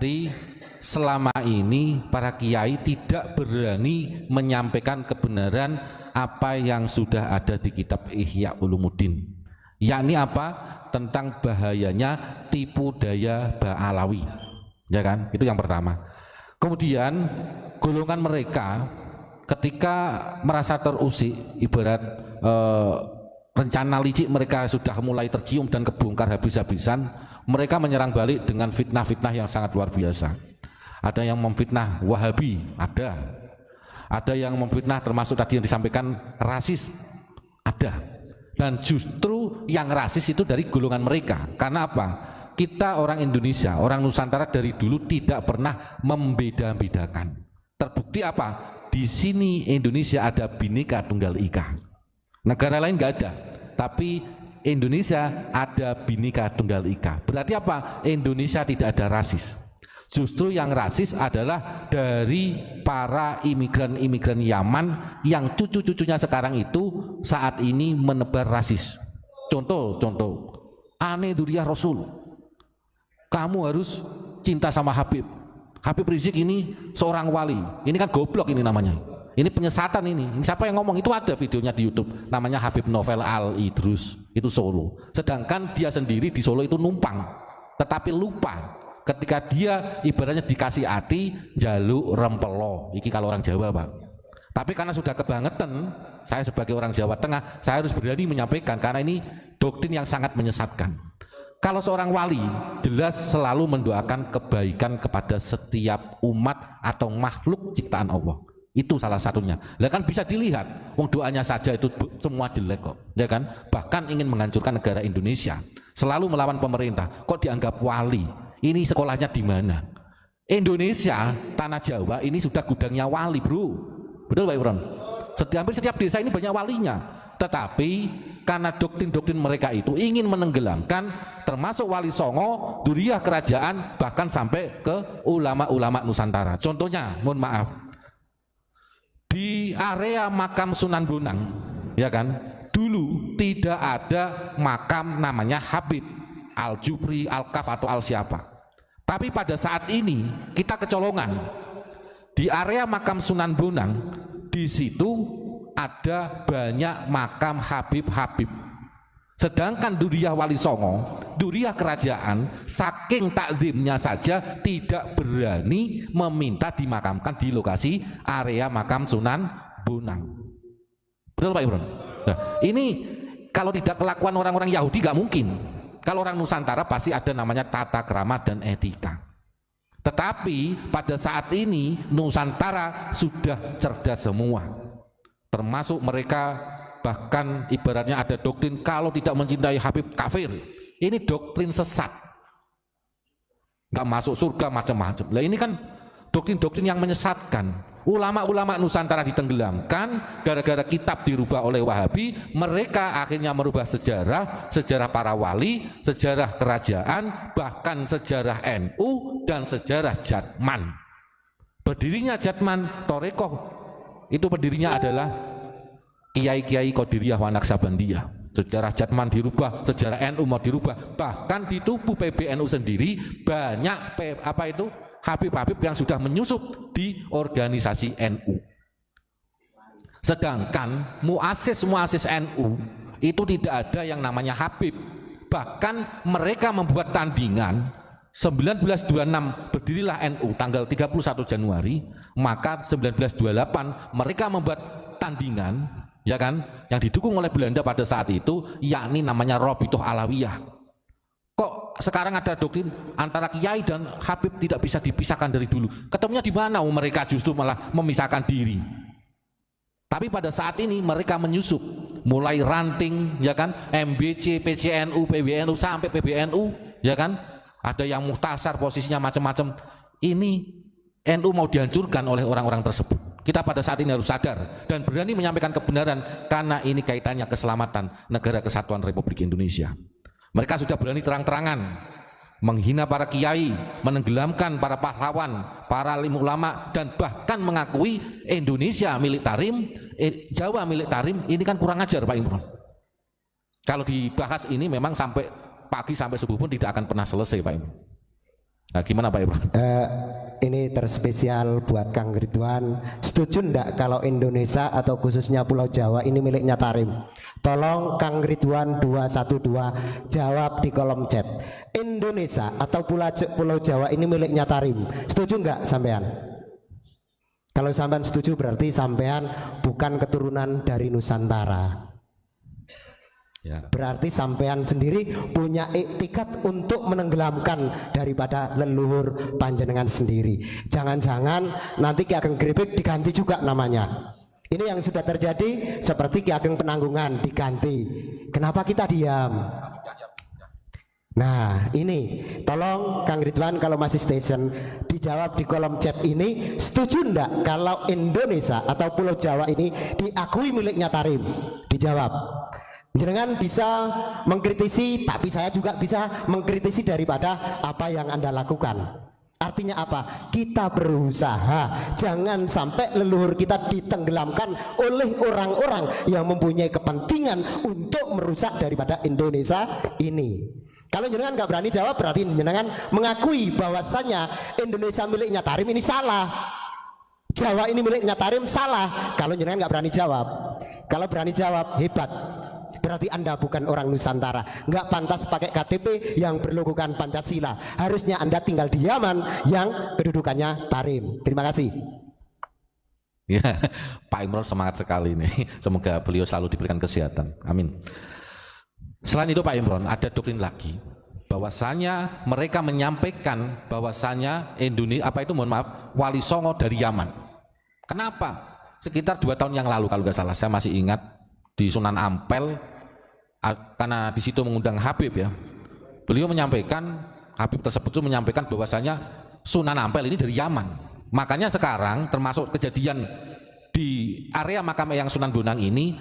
berarti selama ini para kiai tidak berani menyampaikan kebenaran apa yang sudah ada di kitab Ihya Ulumuddin, yakni apa? Tentang bahayanya tipu daya Ba'alawi, ya kan? Itu yang pertama. Kemudian golongan mereka ketika merasa terusik, ibarat rencana licik mereka sudah mulai tercium dan kebongkar habis-habisan, mereka menyerang balik dengan fitnah-fitnah yang sangat luar biasa. Ada yang memfitnah Wahabi, ada yang memfitnah termasuk tadi yang disampaikan rasis, ada. Dan justru yang rasis itu dari golongan mereka. Karena apa? Kita orang Indonesia, orang Nusantara dari dulu tidak pernah membeda-bedakan. Terbukti apa? Di sini Indonesia ada Bhinneka Tunggal Ika. Negara lain nggak ada, tapi Indonesia ada Bhinneka Tunggal Ika. Berarti apa? Indonesia tidak ada rasis. Justru yang rasis adalah dari para imigran-imigran Yaman yang cucu-cucunya sekarang itu saat ini menebar rasis. Contoh, Ane Duriyah Rasul, kamu harus cinta sama Habib Rizik, ini seorang wali. Ini kan goblok ini namanya. Ini penyesatan ini. Ini siapa yang ngomong? Itu ada videonya di YouTube. Namanya Habib Novel Al Idrus. Itu Solo. Sedangkan dia sendiri di Solo itu numpang, tetapi lupa ketika dia ibaratnya dikasih hati jaluk rempelo. Iki kalau orang Jawa, Pak. Tapi karena sudah kebangetan, saya sebagai orang Jawa Tengah, saya harus berani menyampaikan karena ini doktrin yang sangat menyesatkan. Kalau seorang wali jelas selalu mendoakan kebaikan kepada setiap umat atau makhluk ciptaan Allah. Itu salah satunya. Lah kan bisa dilihat, wong doanya saja itu semua jelek kok, ya kan? Bahkan ingin menghancurkan negara Indonesia, selalu melawan pemerintah, kok dianggap wali. Ini sekolahnya di mana? Indonesia, tanah Jawa ini sudah gudangnya wali, bro. Betul Pak Imron? Hampir setiap desa ini banyak walinya. Tetapi karena doktrin-doktrin mereka itu ingin menenggelamkan termasuk Wali Songo, Duriyah kerajaan, bahkan sampai ke ulama-ulama Nusantara. Contohnya, mohon maaf, di area makam Sunan Bonang, ya kan? Dulu tidak ada makam namanya Habib Al-Jufri, Al-Kaf atau Al-Siapa. Tapi pada saat ini kita kecolongan di area makam Sunan Bonang, di situ ada banyak makam Habib-Habib. Sedangkan Duriyah Wali Songo, Duriyah kerajaan, saking takzimnya saja tidak berani meminta dimakamkan di lokasi area makam Sunan Bonang. Betul Pak Imron? Nah, ini kalau tidak kelakuan orang-orang Yahudi nggak mungkin. Kalau orang Nusantara pasti ada namanya tata krama dan etika. Tetapi pada saat ini Nusantara sudah cerdas semua. Termasuk mereka bahkan ibaratnya ada doktrin kalau tidak mencintai Habib kafir. Ini doktrin sesat. Nggak masuk surga macam-macam. Lah ini kan doktrin-doktrin yang menyesatkan. Ulama-ulama Nusantara ditenggelamkan gara-gara kitab dirubah oleh Wahabi. Mereka akhirnya merubah sejarah para wali, sejarah kerajaan, bahkan sejarah NU dan sejarah Jatman. Berdirinya Jatman Torekoh itu pendirinya adalah Kiai-Kiai Qadiriyah wa Naksabandiyah. Sejarah Jatman dirubah, sejarah NU mau dirubah, bahkan di tubuh PBNU sendiri banyak Habib-Habib yang sudah menyusup di organisasi NU. Sedangkan muasis NU itu tidak ada yang namanya Habib. Bahkan mereka membuat tandingan 1926 berdirilah NU tanggal 31 Januari, maka 1928 mereka membuat tandingan, ya kan, yang didukung oleh Belanda pada saat itu, yakni namanya Robitoh Alawiyah. Kok sekarang ada doktrin antara kiai dan Habib tidak bisa dipisahkan dari dulu? Ketemunya di mana? Mereka justru malah memisahkan diri. Tapi pada saat ini mereka menyusup, mulai ranting, ya kan, MBC, PCNU, PBNU sampai PBNU, ya kan, ada yang muhtasar posisinya macam-macam. Ini NU mau dihancurkan oleh orang-orang tersebut. Kita pada saat ini harus sadar dan berani menyampaikan kebenaran karena ini kaitannya keselamatan negara kesatuan Republik Indonesia. Mereka sudah berani terang-terangan menghina para kiai, menenggelamkan para pahlawan, para alim ulama, dan bahkan mengakui Indonesia milik Tarim, Jawa milik Tarim. Ini kan kurang ajar Pak Imron. Kalau dibahas ini memang sampai pagi sampai subuh pun tidak akan pernah selesai Pak Imron. Nah, gimana Pak Imron? Ini terspesial buat Kang Ridwan. Setuju ndak kalau Indonesia atau khususnya Pulau Jawa ini miliknya Tarim? Tolong Kang Ridwan 212 jawab di kolom chat. Indonesia atau Pulau Jawa ini miliknya Tarim. Setuju nggak sampean? Kalau sampean setuju berarti sampean bukan keturunan dari Nusantara. Ya. Berarti sampean sendiri punya iktikat untuk menenggelamkan daripada leluhur panjenengan sendiri. Jangan-jangan nanti Ki Ageng Grebek diganti juga namanya. Ini yang sudah terjadi seperti Ki Ageng Penanggungan diganti. Kenapa kita diam? Nah ini tolong Kang Ridwan kalau masih station dijawab di kolom chat ini. Setuju ndak kalau Indonesia atau Pulau Jawa ini diakui miliknya Tarim? Dijawab. Jangan bisa mengkritisi, tapi saya juga bisa mengkritisi daripada apa yang Anda lakukan. Artinya apa? Kita berusaha jangan sampai leluhur kita ditenggelamkan oleh orang-orang yang mempunyai kepentingan untuk merusak daripada Indonesia ini. Kalau jenengan nggak berani jawab, berarti jenengan mengakui bahwasanya Indonesia miliknya Tarim ini salah. Jawa ini miliknya Tarim salah. Kalau jenengan nggak berani jawab. Kalau berani jawab, hebat. Berarti Anda bukan orang Nusantara, nggak pantas pakai KTP yang berlogokan Pancasila. Harusnya Anda tinggal di Yaman yang kedudukannya Tarim. Terima kasih. Ya, Pak Imron semangat sekali nih. Semoga beliau selalu diberikan kesehatan. Amin. Selain itu Pak Imron, ada doktrin lagi bahwasanya mereka menyampaikan bahwasanya Indonesia Wali Songo dari Yaman. Kenapa? Sekitar 2 tahun yang lalu kalau nggak salah, saya masih ingat di Sunan Ampel, karena di situ mengundang Habib ya. Beliau menyampaikan, Habib tersebut menyampaikan bahwasanya Sunan Ampel ini dari Yaman. Makanya sekarang termasuk kejadian di area makam Eyang Sunan Bonang ini,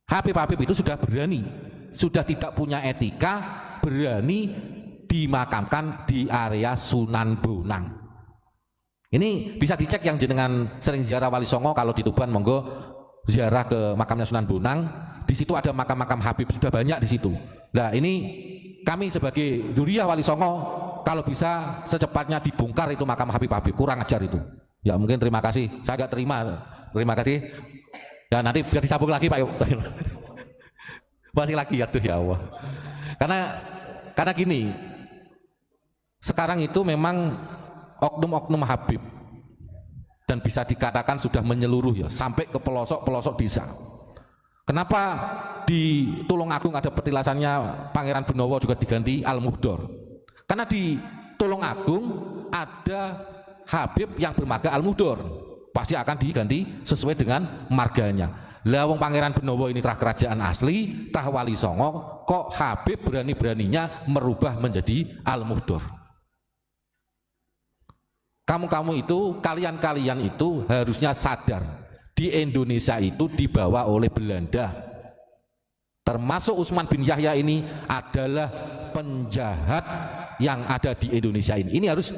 Habib-habib itu sudah berani, sudah tidak punya etika, berani dimakamkan di area Sunan Bonang. Ini bisa dicek yang jenengan sering ziarah Wali Songo, kalau di Tuban monggo ziarah ke makamnya Sunan Bonang. Di situ ada makam-makam Habib, sudah banyak di situ. Nah ini kami sebagai dzurriyyah Wali Songo, kalau bisa secepatnya dibongkar itu makam Habib-habib, kurang ajar itu. Ya mungkin terima kasih, saya agak terima kasih. Dan nanti biar disambung lagi Pak. Masih lagi ya tuh ya Allah. Karena gini, sekarang itu memang oknum-oknum Habib, dan bisa dikatakan sudah menyeluruh ya, sampai ke pelosok-pelosok desa. Kenapa di Tulungagung ada petilasannya Pangeran Benowo juga diganti Al-Muhdor? Karena di Tulungagung ada Habib yang bermarga Al-Muhdor, pasti akan diganti sesuai dengan marganya. Lah wong Pangeran Benowo ini trah kerajaan asli, trah Wali Songo, kok Habib berani-beraninya merubah menjadi Al-Muhdor? Kamu itu, kalian itu harusnya sadar, di Indonesia itu dibawa oleh Belanda. Termasuk Utsman bin Yahya ini adalah penjahat yang ada di Indonesia ini. Ini harus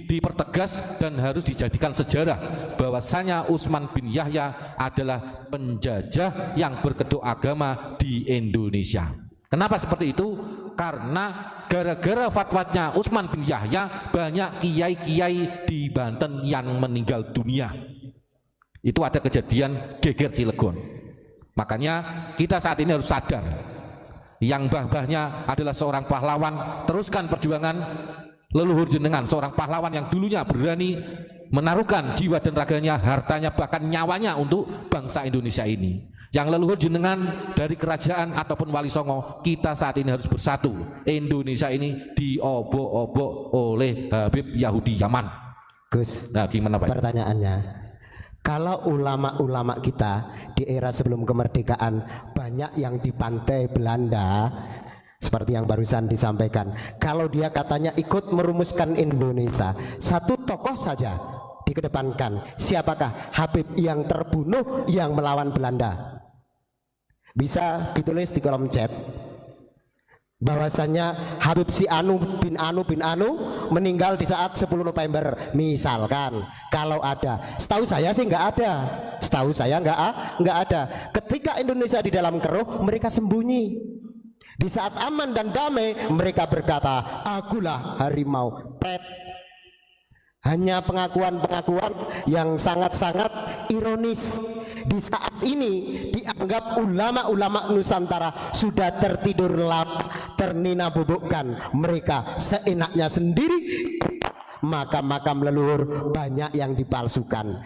dipertegas dan harus dijadikan sejarah bahwasanya Utsman bin Yahya adalah penjajah yang berkedok agama di Indonesia. Kenapa seperti itu? Karena gara-gara fatwanya Utsman bin Yahya banyak kiai-kiai di Banten yang meninggal dunia. Itu ada kejadian geger Cilegon. Makanya kita saat ini harus sadar, yang mbah-mbahnya adalah seorang pahlawan, teruskan perjuangan leluhur jenengan, seorang pahlawan yang dulunya berani menaruhkan jiwa dan raganya, hartanya, bahkan nyawanya untuk bangsa Indonesia ini. Yang leluhur jenengan dari kerajaan ataupun Wali Songo, kita saat ini harus bersatu. Indonesia ini diobok-obok oleh Habib Yahudi Yaman. Gus, nah gimana Pak? Pertanyaannya, kalau ulama-ulama kita di era sebelum kemerdekaan banyak yang di pantai Belanda, seperti yang barusan disampaikan, kalau dia katanya ikut merumuskan Indonesia, satu tokoh saja dikedepankan, siapakah? Habib yang terbunuh yang melawan Belanda. Bisa ditulis di kolom chat bahwasanya Habib si Anu bin Anu meninggal di saat 10 November misalkan. Kalau ada, setahu saya sih nggak ada, setahu saya nggak ada. Ketika Indonesia di dalam keruh, mereka sembunyi. Di saat aman dan damai mereka berkata, akulah harimau. Pret. Hanya pengakuan-pengakuan yang sangat-sangat ironis. Di saat ini dianggap ulama-ulama Nusantara sudah tertidur lama, ternina bubukkan. Mereka seenaknya sendiri. Makam-makam leluhur banyak yang dipalsukan.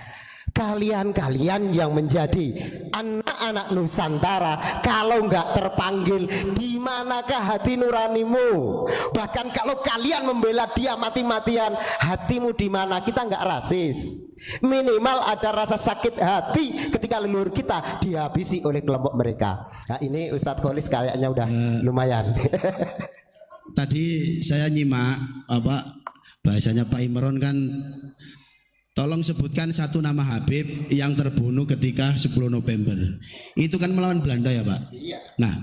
Kalian-kalian yang menjadi anak-anak Nusantara, kalau nggak terpanggil, di manakah hati nuranimu? Bahkan kalau kalian membela dia mati-matian, hatimu di mana? Kita nggak rasis. Minimal ada rasa sakit hati ketika leluhur kita dihabisi oleh kelompok mereka. Nah, ini Ustadz Kholis kayaknya udah lumayan. Tadi saya nyimak bahasanya Pak Imron kan, tolong sebutkan satu nama Habib yang terbunuh ketika 10 November. Itu kan melawan Belanda ya Pak? Nah,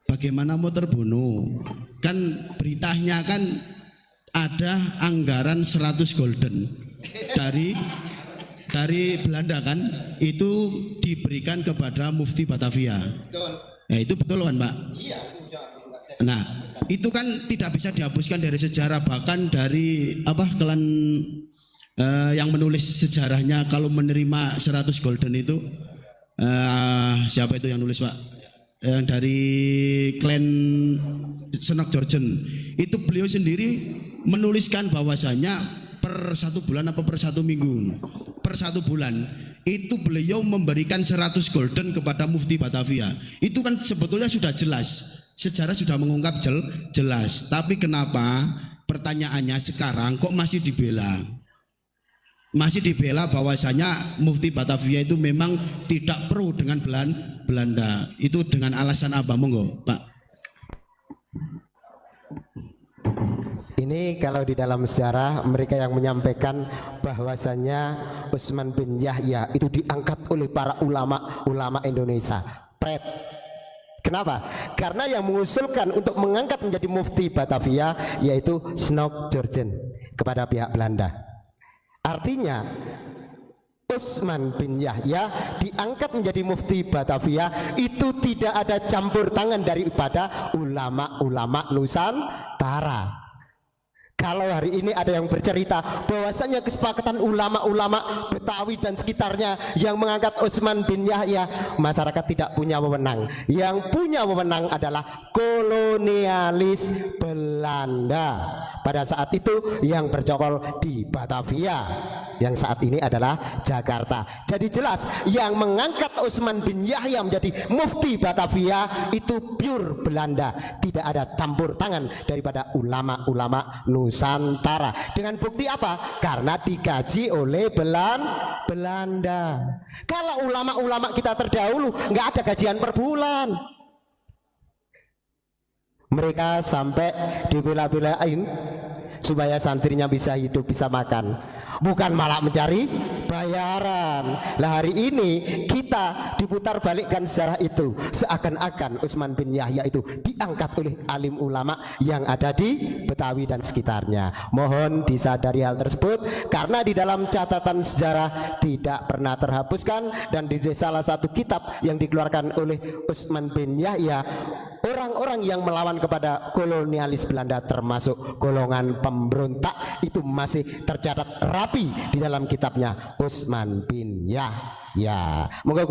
bagaimana mau terbunuh? Kan beritanya kan ada anggaran 100 golden dari Belanda kan, itu diberikan kepada Mufti Batavia. Ya, itu betul kan Pak? Nah, itu kan tidak bisa dihapuskan dari sejarah, bahkan dari klan yang menulis sejarahnya kalau menerima 100 golden itu siapa itu yang nulis Pak? Yang dari klan Senok Jorjen itu beliau sendiri menuliskan bahwasanya per 1 bulan apa per 1 minggu, per 1 bulan itu beliau memberikan 100 golden kepada Mufti Batavia. Itu kan sebetulnya sudah jelas, sejarah sudah mengungkap jelas. Tapi kenapa pertanyaannya sekarang kok masih dibela? Masih dibela bahwasanya Mufti Batavia itu memang tidak pro dengan Belanda. Itu dengan alasan apa, monggo Pak? Ini kalau di dalam sejarah mereka yang menyampaikan bahwasanya Utsman bin Yahya itu diangkat oleh para ulama Indonesia. Pret. Kenapa? Karena yang mengusulkan untuk mengangkat menjadi Mufti Batavia yaitu Senok Jorjen kepada pihak Belanda. Artinya Utsman bin Yahya diangkat menjadi Mufti Batavia itu tidak ada campur tangan daripada ulama-ulama Nusantara. Kalau hari ini ada yang bercerita bahwasanya kesepakatan ulama-ulama Betawi dan sekitarnya yang mengangkat Utsman bin Yahya, masyarakat tidak punya wewenang. Yang punya wewenang adalah kolonialis Belanda. Pada saat itu yang bercokol di Batavia, yang saat ini adalah Jakarta. Jadi jelas yang mengangkat Utsman bin Yahya menjadi Mufti Batavia itu pure Belanda. Tidak ada campur tangan daripada ulama-ulama Nusantara. Dengan bukti apa? Karena digaji oleh Belanda. Kalau ulama-ulama kita terdahulu nggak ada gajian per bulan. Mereka sampai dibela-belain supaya santrinya bisa hidup, bisa makan, bukan malah mencari bayaran. Lah hari ini kita diputar balikkan sejarah itu, seakan-akan Utsman bin Yahya itu diangkat oleh alim ulama yang ada di Betawi dan sekitarnya. Mohon disadari hal tersebut, karena di dalam catatan sejarah tidak pernah terhapuskan. Dan di salah satu kitab yang dikeluarkan oleh Utsman bin Yahya, orang-orang yang melawan kepada kolonialis Belanda termasuk golongan pemberontak itu masih tercatat rapi di dalam kitabnya Utsman bin Yahya. Moga